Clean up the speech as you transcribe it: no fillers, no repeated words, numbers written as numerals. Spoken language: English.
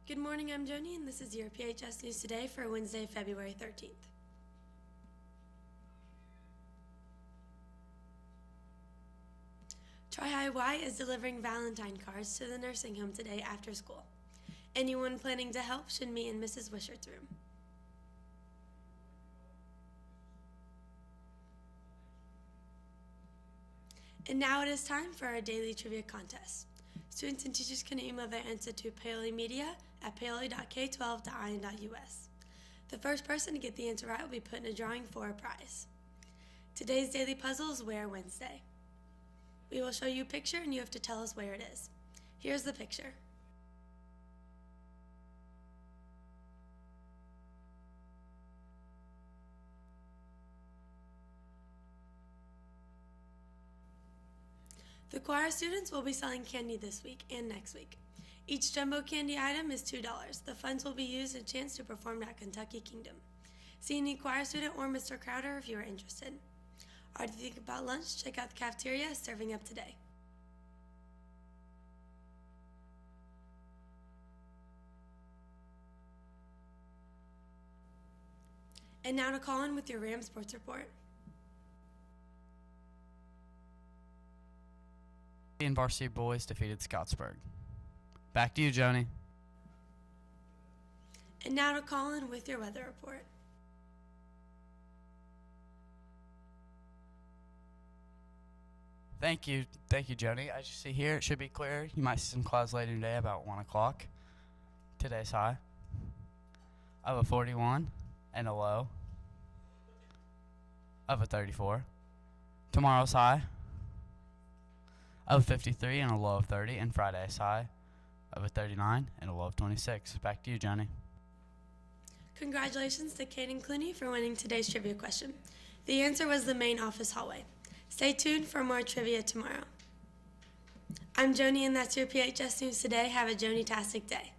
Good morning, I'm Joni, and this is your PHS News Today for Wednesday, February 13th. Tri-High Y is delivering Valentine cards to the nursing home today after school. Anyone planning to help should meet in Mrs. Wishart's room. And now it is time for our daily trivia contest. Students and teachers can email their answer to paoli.k12.in.us. The first person to get the answer right will be put in a drawing for a prize. Today's daily puzzle is Where Wednesday. We will show you a picture and you have to tell us where it is. Here's the picture. The choir students will be selling candy this week and next week. Each jumbo candy item is $2. The funds will be used as a chance to perform at Kentucky Kingdom. See any choir student or Mr. Crowder if you are interested. Already think about lunch? Check out the cafeteria serving up today. And now to call in with your Ram Sports Report. And varsity boys defeated Scottsburg. Back to you, Joni. And now to call in with your weather report. Thank you, Joni. As you see here, it should be clear. You might see some clouds later today about 1 o'clock. Today's high of a 41 and a low of a 34. Tomorrow's high of 53 and a low of 30, and Friday's high of a 39 and a low of 26. Back to you, Johnny. Congratulations to Kaden Clooney for winning today's trivia question. The answer was the main office hallway. Stay tuned for more trivia tomorrow. I'm Joni, and that's your PHS News Today. Have a Joni-tastic day.